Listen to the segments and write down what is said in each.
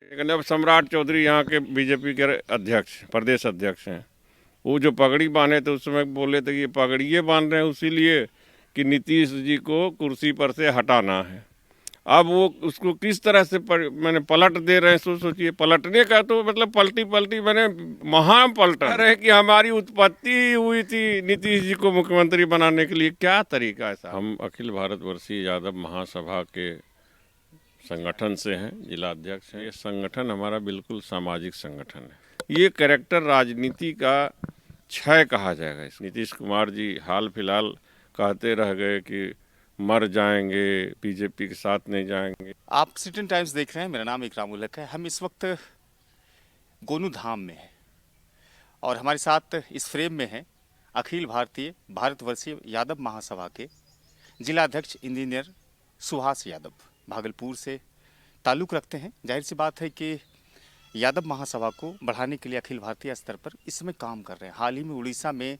लेकिन अब सम्राट चौधरी यहाँ के बीजेपी के अध्यक्ष, प्रदेश अध्यक्ष हैं। वो जो पगड़ी बांधे थे उस समय बोले थे कि ये पगड़ी ये बांध रहे हैं इसीलिए कि नीतीश जी को कुर्सी पर से हटाना है। अब वो उसको किस तरह से मैंने पलट दे रहे हैं। सोचिए, पलटने का तो मतलब पलटी पलटी मैंने महापलटन है कि हमारी उत्पत्ति हुई थी नीतीश जी को मुख्यमंत्री बनाने के लिए। क्या तरीका है साहब। हम अखिल भारतवर्षीय यादव महासभा के संगठन से हैं, जिला अध्यक्ष हैं। ये संगठन हमारा बिल्कुल सामाजिक संगठन है। ये कैरेक्टर राजनीति का क्षय कहा जाएगा। इस नीतीश कुमार जी हाल फिलहाल कहते रह गए कि मर जाएंगे, बीजेपी के साथ नहीं जाएंगे। आप सिटीजन टाइम्स देख रहे हैं। मेरा नाम इकराम उल हक है। हम इस वक्त गोनू धाम में हैं और हमारे साथ इस फ्रेम में हैं अखिल भारतीय भारतवर्षीय यादव महासभा के जिला अध्यक्ष इंजीनियर सुहास यादव। भागलपुर से ताल्लुक़ रखते हैं। जाहिर सी बात है कि यादव महासभा को बढ़ाने के लिए अखिल भारतीय स्तर पर इस समय काम कर रहे हैं। हाल ही में उड़ीसा में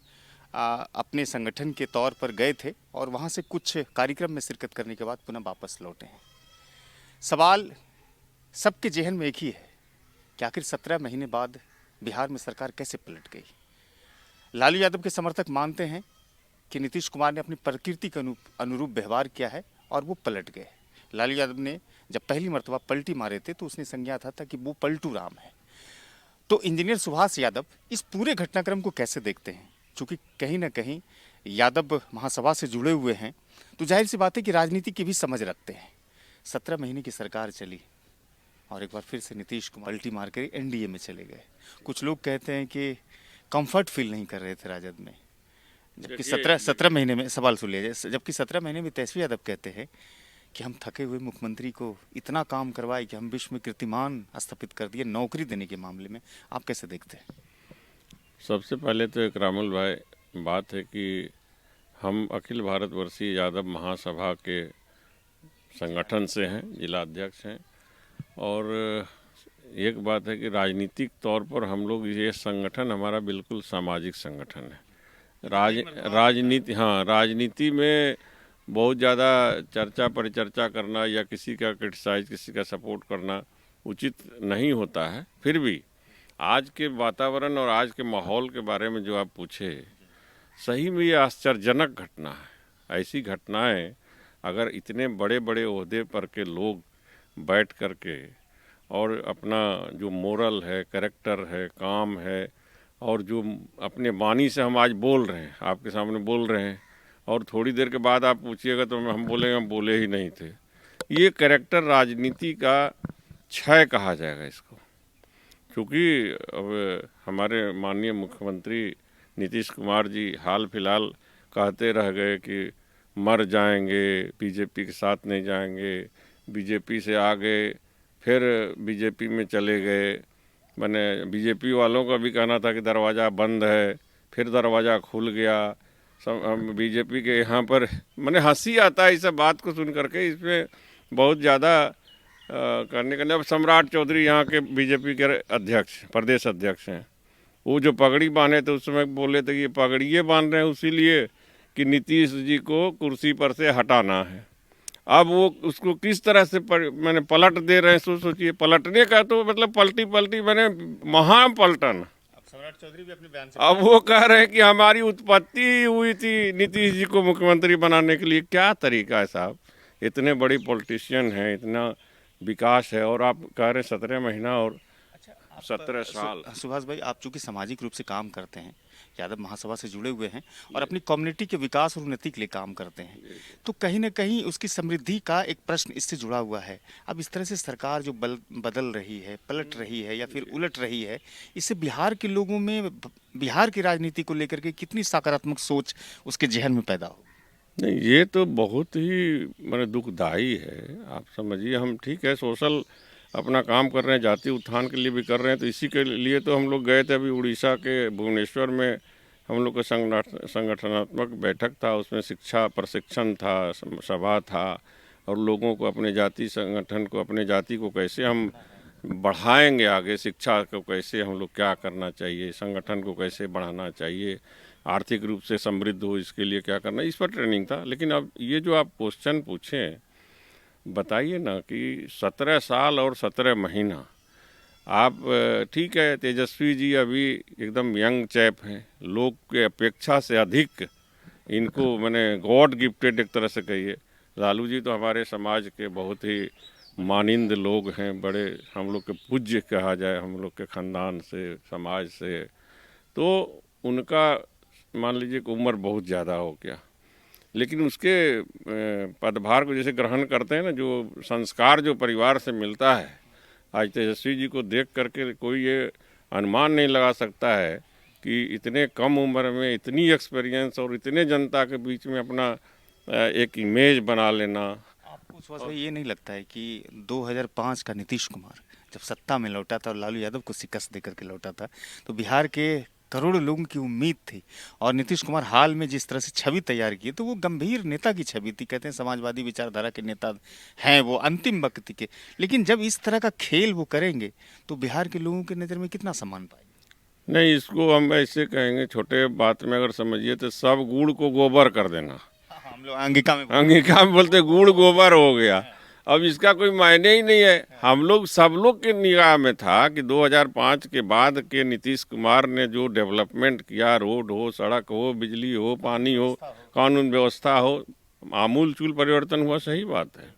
अपने संगठन के तौर पर गए थे और वहाँ से कुछ कार्यक्रम में शिरकत करने के बाद पुनः वापस लौटे हैं। सवाल सबके जहन में एक ही है कि आखिर 17 महीने बाद बिहार में सरकार कैसे पलट गई। लालू यादव के समर्थक मानते हैं कि नीतीश कुमार ने अपनी प्रकृति के अनुरूप व्यवहार किया है और वो पलट गए। लालू यादव ने जब पहली मर्तबा पलटी मारे थे तो उसने संज्ञा था कि वो पलटू राम है। तो इंजीनियर सुहास यादव इस पूरे घटनाक्रम को कैसे देखते हैं? चूँकि कहीं ना कहीं यादव महासभा से जुड़े हुए हैं तो जाहिर सी बात है कि राजनीति की भी समझ रखते हैं। 17 महीने की सरकार चली और एक बार फिर से नीतीश कुमार पलटी मार कर एनडीए में चले गए। कुछ लोग कहते हैं कि कंफर्ट फील नहीं कर रहे थे राजद में, जबकि 17 महीने में सवाल सुन लीजिए, जबकि 17 महीने में तेजस्वी यादव कहते हैं कि हम थके हुए मुख्यमंत्री को इतना काम करवाए कि हम विश्व में कीर्तिमान स्थापित कर दिए नौकरी देने के मामले में। आप कैसे देखते हैं? सबसे पहले तो इकरामुल भाई, बात है कि हम अखिल भारतवर्षीय यादव महासभा के संगठन से हैं, जिला अध्यक्ष हैं। और एक बात है कि राजनीतिक तौर पर हम लोग, ये संगठन हमारा बिल्कुल सामाजिक संगठन है। राजनीति में बहुत ज़्यादा चर्चा परिचर्चा करना या किसी का क्रिटिसाइज, किसी का सपोर्ट करना उचित नहीं होता है। फिर भी आज के वातावरण और आज के माहौल के बारे में जो आप पूछे, सही में ये आश्चर्यजनक घटना है। ऐसी घटनाएं अगर इतने बड़े बड़े ओहदे पर के लोग बैठ कर के और अपना जो मोरल है, कैरेक्टर है, काम है और जो अपने वाणी से हम आज बोल रहे हैं, आपके सामने बोल रहे हैं, और थोड़ी देर के बाद आप पूछिएगा तो हम बोलेंगे हम बोले ही नहीं थे। ये कैरेक्टर राजनीति का क्षय कहा जाएगा इसको। क्योंकि अब हमारे माननीय मुख्यमंत्री नीतीश कुमार जी हाल फिलहाल कहते रह गए कि मर जाएंगे, बीजेपी के साथ नहीं जाएंगे, बीजेपी से आ गए फिर बीजेपी में चले गए। मैंने बीजेपी वालों का भी कहना था कि दरवाज़ा बंद है, फिर दरवाज़ा खुल गया। सब बीजेपी के यहाँ पर मैंने हंसी आता है इस सब बात को सुन करके। इसमें बहुत ज़्यादा करने के। अब सम्राट चौधरी यहाँ के बीजेपी के अध्यक्ष, प्रदेश अध्यक्ष हैं। वो जो पगड़ी बांधे थे उस समय बोले थे कि ये पगड़ी ये बांध रहे हैं इसीलिए कि नीतीश जी को कुर्सी पर से हटाना है। अब वो उसको किस तरह से मैंने पलट दे रहे हैं। सोचिए, पलटने का तो मतलब पलटी पलटी मैंने महापलटन। सम्राट चौधरी भी अपने बयान से अब वो कह रहे हैं कि हमारी उत्पत्ति हुई थी नीतीश जी को मुख्यमंत्री बनाने के लिए। क्या तरीका है साहब। इतने बड़ी पॉलिटिशियन हैं, इतना विकास है, और आप कह रहे 17 महीना और 17 साल। सुभाष भाई, आप चूंकि सामाजिक रूप से काम करते हैं, यादव महासभा से जुड़े हुए हैं और अपनी कम्युनिटी के विकास और उन्नति के लिए काम करते हैं, तो कहीं ना कहीं उसकी समृद्धि का एक प्रश्न इससे जुड़ा हुआ है। अब इस तरह से सरकार जो बदल रही है, पलट रही है या फिर उलट रही है, इससे बिहार के लोगों में बिहार की राजनीति को लेकर के कितनी सकारात्मक सोच उसके जहन में पैदा हो? नहीं, ये तो बहुत ही मतलब दुखदाई है। आप समझिए, हम ठीक है सोशल अपना काम कर रहे हैं, जाति उत्थान के लिए भी कर रहे हैं, तो इसी के लिए तो हम लोग गए थे। अभी उड़ीसा के भुवनेश्वर में हम लोग का संगठनात्मक बैठक था, उसमें शिक्षा प्रशिक्षण था, सभा था, और लोगों को अपने जाति संगठन को, अपने जाति को कैसे हम बढ़ाएंगे आगे, शिक्षा को कैसे हम लोग क्या करना चाहिए, संगठन को कैसे बढ़ाना चाहिए, आर्थिक रूप से समृद्ध हो इसके लिए क्या करना, इस पर ट्रेनिंग था। लेकिन अब ये जो आप क्वेश्चन पूछें, बताइए ना कि 17 साल और 17 महीना, आप ठीक है, तेजस्वी जी अभी एकदम यंग चैप हैं, लोग के अपेक्षा से अधिक इनको मैंने गॉड गिफ्टेड एक तरह से कहिए। लालू जी तो हमारे समाज के बहुत ही मानिंद लोग हैं, बड़े हम लोग के पूज्य कहा जाए, हम लोग के ख़ानदान से, समाज से। तो उनका मान लीजिए कि उम्र बहुत ज़्यादा हो गया, लेकिन उसके पदभार को जैसे ग्रहण करते हैं ना, जो संस्कार जो परिवार से मिलता है, आज तेजस्वी जी को देख करके कोई ये अनुमान नहीं लगा सकता है कि इतने कम उम्र में इतनी एक्सपीरियंस और इतने जनता के बीच में अपना एक इमेज बना लेना। आपको सुभाष भाई ये नहीं लगता है कि 2005 का नीतीश कुमार जब सत्ता में लौटा था और लालू यादव को शिकस्त देकर के लौटा था, तो बिहार के करोड़ों लोगों की उम्मीद थी, और नीतीश कुमार हाल में जिस तरह से छवि तैयार की तो वो गंभीर नेता की छवि थी, कहते हैं समाजवादी विचारधारा के नेता हैं वो अंतिम वक्त के। लेकिन जब इस तरह का खेल वो करेंगे तो बिहार के लोगों की नज़र में कितना सम्मान पाएंगे? नहीं, इसको हम ऐसे कहेंगे, छोटे बात में अगर समझिए तो सब गुड़ को गोबर कर देना। हाँ, हम लोग अंगिका में अंगिका में बोलते गुड़ गोबर हो गया। अब इसका कोई मायने ही नहीं है। हम लोग सब लोग के निगाह में था कि 2005 के बाद के नीतीश कुमार ने जो डेवलपमेंट किया, रोड हो, सड़क हो, बिजली हो, पानी हो, कानून व्यवस्था हो, आमूल चूल परिवर्तन हुआ, सही बात है।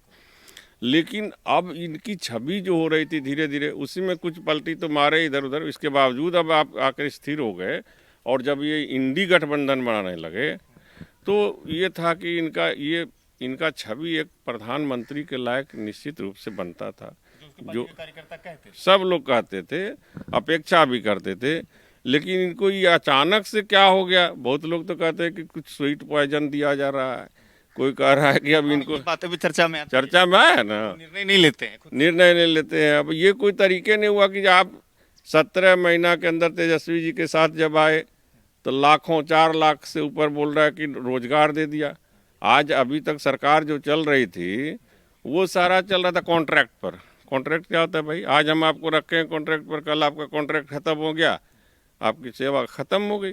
लेकिन अब इनकी छवि जो हो रही थी धीरे धीरे, उसी में कुछ पलटी तो मारे इधर उधर, इसके बावजूद अब आप आकर स्थिर हो गए। और जब ये इंडी गठबंधन बनाने लगे तो ये था कि इनका छवि एक प्रधानमंत्री के लायक निश्चित रूप से बनता था, जो कार्यकर्ता कहते सब लोग कहते थे, अपेक्षा भी करते थे। लेकिन इनको ये अचानक से क्या हो गया, बहुत लोग तो कहते हैं कि कुछ स्वीट पॉइजन दिया जा रहा है, कोई कह रहा है कि अब इनको बातें भी चर्चा में आती चर्चा में है ना, है, निर्णय नहीं लेते हैं खुद। निर्णय नहीं लेते हैं। अब ये कोई तरीके नहीं हुआ कि आप 17 महीना के अंदर तेजस्वी जी के साथ जब आए तो लाखों, 4 लाख से ऊपर बोल रहा है कि रोजगार दे दिया। आज अभी तक सरकार जो चल रही थी वो सारा चल रहा था कॉन्ट्रैक्ट पर। कॉन्ट्रैक्ट क्या होता है भाई, आज हम आपको रखे हैं कॉन्ट्रैक्ट पर, कल आपका कॉन्ट्रैक्ट खत्म हो गया, आपकी सेवा खत्म हो गई।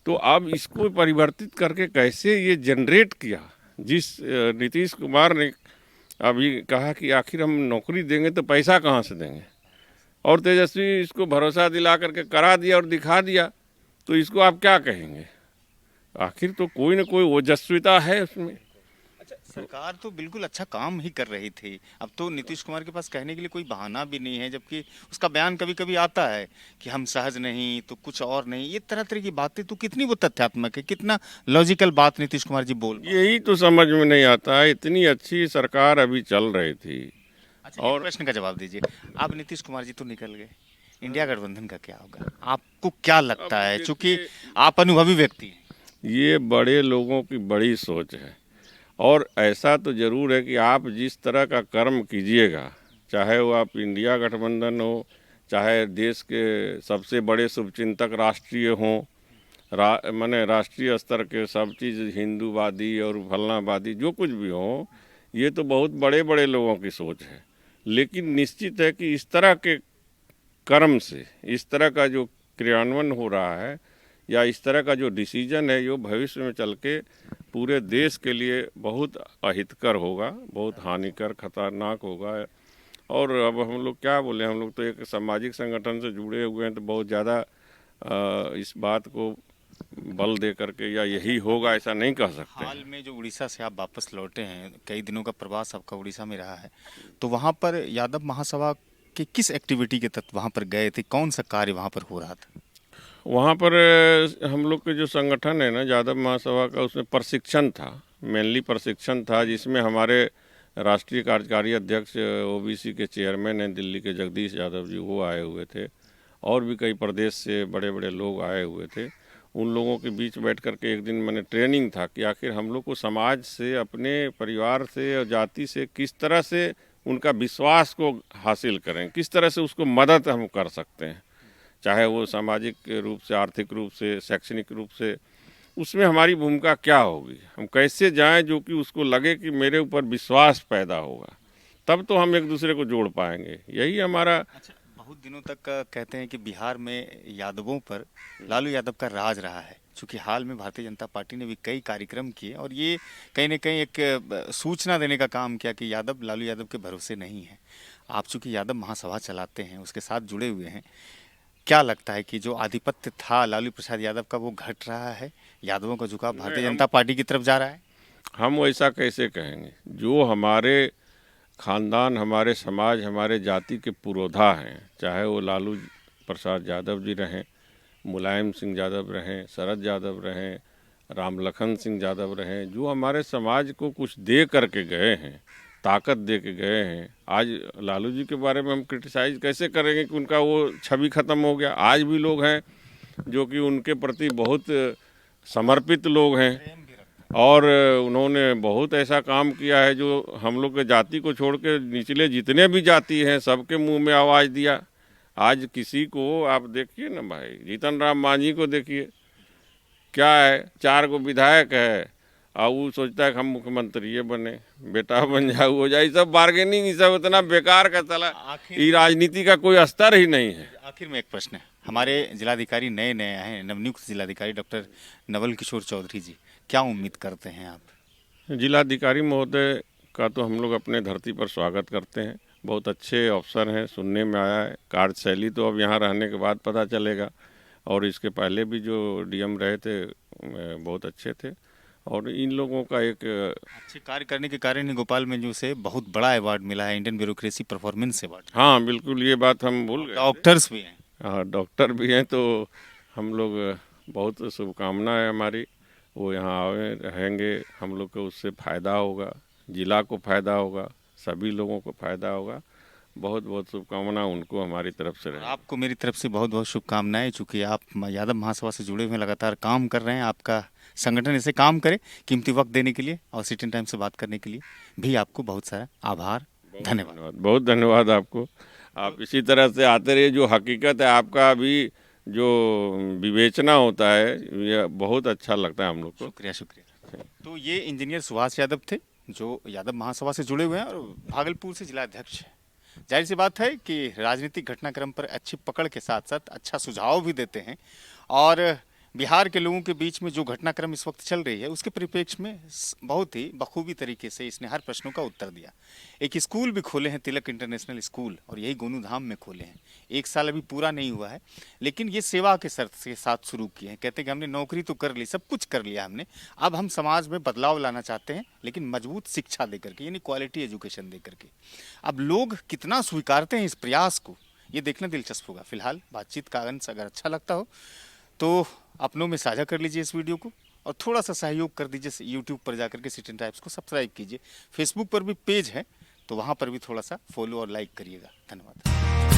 तो अब इसको परिवर्तित करके कैसे ये जनरेट किया, जिस नीतीश कुमार ने अभी कहा कि आखिर हम नौकरी देंगे तो पैसा कहाँ से देंगे, और तेजस्वी इसको भरोसा दिला करके करा दिया और दिखा दिया, तो इसको आप क्या कहेंगे। आखिर तो कोई ना कोई ओजस्विता है उसमें। अच्छा, सरकार तो बिल्कुल अच्छा काम ही कर रही थी, अब तो नीतीश कुमार के पास कहने के लिए कोई बहाना भी नहीं है, जबकि उसका बयान कभी कभी आता है कि हम सहज नहीं तो कुछ और नहीं, ये तरह तरह की बातें, तो कितनी वो तथ्यात्मक है, कितना लॉजिकल बात नीतीश कुमार जी बोल रहे हैं। यही तो समझ में नहीं आता है, इतनी अच्छी सरकार अभी चल रही थी। अच्छा, और प्रश्न का जवाब दीजिए, अब नीतीश कुमार जी तो निकल गए, इंडिया गठबंधन का क्या होगा, आपको क्या लगता है, चूंकि आप अनुभवी व्यक्ति हैं? ये बड़े लोगों की बड़ी सोच है, और ऐसा तो जरूर है कि आप जिस तरह का कर्म कीजिएगा, चाहे वो आप इंडिया गठबंधन हो, चाहे देश के सबसे बड़े शुभचिंतक राष्ट्रीय हों, माने राष्ट्रीय स्तर के सब चीज़ हिंदूवादी और फलनावादी जो कुछ भी हो, ये तो बहुत बड़े बड़े लोगों की सोच है। लेकिन निश्चित है कि इस तरह के कर्म से, इस तरह का जो क्रियान्वयन हो रहा है या इस तरह का जो डिसीजन है, जो भविष्य में चल के पूरे देश के लिए बहुत अहितकर होगा, बहुत हानिकर, खतरनाक होगा। और अब हम लोग क्या बोले, हम लोग तो एक सामाजिक संगठन से जुड़े हुए हैं, तो बहुत ज़्यादा इस बात को बल दे करके या यही होगा ऐसा नहीं कह सकते। हाल में जो उड़ीसा से आप वापस लौटे हैं, कई दिनों का प्रवास आपका उड़ीसा में रहा है, तो वहाँ पर यादव महासभा के किस एक्टिविटी के तहत वहाँ पर गए थे, कौन सा कार्य वहाँ पर हो रहा था? वहाँ पर हम लोग के जो संगठन है ना यादव महासभा का, उसमें प्रशिक्षण था, मेनली प्रशिक्षण था, जिसमें हमारे राष्ट्रीय कार्यकारी अध्यक्ष ओबीसी के चेयरमैन हैं दिल्ली के जगदीश यादव जी, वो आए हुए थे, और भी कई प्रदेश से बड़े बड़े लोग आए हुए थे। उन लोगों के बीच बैठ कर के एक दिन मैंने ट्रेनिंग था कि आखिर हम लोग को समाज से, अपने परिवार से और जाति से किस तरह से उनका विश्वास को हासिल करें, किस तरह से उसको मदद हम कर सकते हैं, चाहे वो सामाजिक रूप से, आर्थिक रूप से, शैक्षणिक रूप से, उसमें हमारी भूमिका क्या होगी, हम कैसे जाएं जो कि उसको लगे कि मेरे ऊपर विश्वास पैदा होगा, तब तो हम एक दूसरे को जोड़ पाएंगे। यही हमारा। अच्छा, बहुत दिनों तक कहते हैं कि बिहार में यादवों पर लालू यादव का राज रहा है, चूंकि हाल में भारतीय जनता पार्टी ने भी कई कार्यक्रम किए और ये कहीं ना कहीं एक सूचना देने का काम किया कि यादव लालू यादव के भरोसे नहीं है। आप चूंकि यादव महासभा चलाते हैं, उसके साथ जुड़े हुए हैं, क्या लगता है कि जो आधिपत्य था लालू प्रसाद यादव का वो घट रहा है, यादवों का झुकाव भारतीय जनता पार्टी की तरफ जा रहा है? हम वैसा कैसे कहेंगे? जो हमारे खानदान, हमारे समाज, हमारे जाति के पुरोधा हैं, चाहे वो लालू प्रसाद यादव जी रहें, मुलायम सिंह यादव रहें, शरद यादव रहें, राम लखन सिंह यादव रहें, जो हमारे समाज को कुछ दे करके गए हैं, ताकत दे के गए हैं। आज लालू जी के बारे में हम क्रिटिसाइज कैसे करेंगे कि उनका वो छवि ख़त्म हो गया? आज भी लोग हैं जो कि उनके प्रति बहुत समर्पित लोग हैं और उन्होंने बहुत ऐसा काम किया है जो हम लोग के जाति को छोड़ के निचले जितने भी जाति हैं सबके मुंह में आवाज़ दिया। आज किसी को आप देखिए ना भाई, जीतन राम मांझी को देखिए, क्या है, 4 गो विधायक है और वो सोचता है कि हम मुख्यमंत्री ये बने, बेटा बन जाए, हो जाए। सब बार्गेनिंग, ये सब इतना बेकार का चला, ये राजनीति का कोई स्तर ही नहीं है। आखिर में एक प्रश्न है, हमारे जिलाधिकारी नए नए आए हैं, नवनियुक्त जिलाधिकारी डॉक्टर नवल किशोर चौधरी जी, क्या उम्मीद करते हैं आप? जिलाधिकारी महोदय का तो हम लोग अपने धरती पर स्वागत करते हैं। बहुत अच्छे अफसर हैं, सुनने में आया है। कार्यशैली तो अब यहाँ रहने के बाद पता चलेगा, और इसके पहले भी जो डीएम रहे थे बहुत अच्छे थे। और इन लोगों का एक अच्छे कार्य करने के कारण ही गोपाल मंजू से बहुत बड़ा अवार्ड मिला है, इंडियन ब्यूरोक्रेसी परफॉर्मेंस अवार्ड। हाँ बिल्कुल, ये बात हम भूल गए। डॉक्टर्स भी हैं। हाँ डॉक्टर भी हैं, तो हम लोग बहुत शुभकामना है हमारी, वो यहाँ आए रहेंगे, हम लोग को उससे फ़ायदा होगा, जिला को फ़ायदा होगा, सभी लोगों को फ़ायदा होगा। बहुत बहुत शुभकामना उनको हमारी तरफ से रहे। आपको मेरी तरफ से बहुत बहुत शुभकामनाएं, चूँकि आप यादव महासभा से जुड़े हुए लगातार काम कर रहे हैं। आपका संगठन ऐसे काम करे, कीमती वक्त देने के लिए और सिटी टाइम से बात करने के लिए भी आपको बहुत सारा आभार, धन्यवाद। बहुत धन्यवाद आपको। आप इसी तरह से आते रहिए। जो हकीकत है आपका अभी जो विवेचना होता है, ये बहुत अच्छा लगता है हम लोग को। शुक्रिया शुक्रिया। तो ये इंजीनियर सुभाष यादव थे, जो यादव महासभा से जुड़े हुए हैं और भागलपुर से जिला अध्यक्ष हैं। जाहिर सी बात है कि राजनीतिक घटनाक्रम पर अच्छी पकड़ के साथ साथ अच्छा सुझाव भी देते हैं, और बिहार के लोगों के बीच में जो घटनाक्रम इस वक्त चल रही है उसके परिप्रेक्ष्य में बहुत ही बखूबी तरीके से इसने हर प्रश्नों का उत्तर दिया। एक स्कूल भी खोले हैं, तिलक इंटरनेशनल स्कूल, और यही गोनू धाम में खोले हैं। 1 साल अभी पूरा नहीं हुआ है, लेकिन ये सेवा के शर्त के साथ शुरू किए हैं। कहते हैं कि हमने नौकरी तो कर ली, सब कुछ कर लिया हमने, अब हम समाज में बदलाव लाना चाहते हैं, लेकिन मजबूत शिक्षा दे करके, यानी क्वालिटी एजुकेशन दे करके। अब लोग कितना स्वीकारते हैं इस प्रयास को, ये देखना दिलचस्प होगा। फिलहाल बातचीत का अंश अगर अच्छा लगता हो तो अपनों में साझा कर लीजिए इस वीडियो को, और थोड़ा सा सहयोग कर दीजिए। यूट्यूब पर जाकर के सिटी टाइम्स को सब्सक्राइब कीजिए। फेसबुक पर भी पेज है, तो वहाँ पर भी थोड़ा सा फॉलो और लाइक करिएगा। धन्यवाद।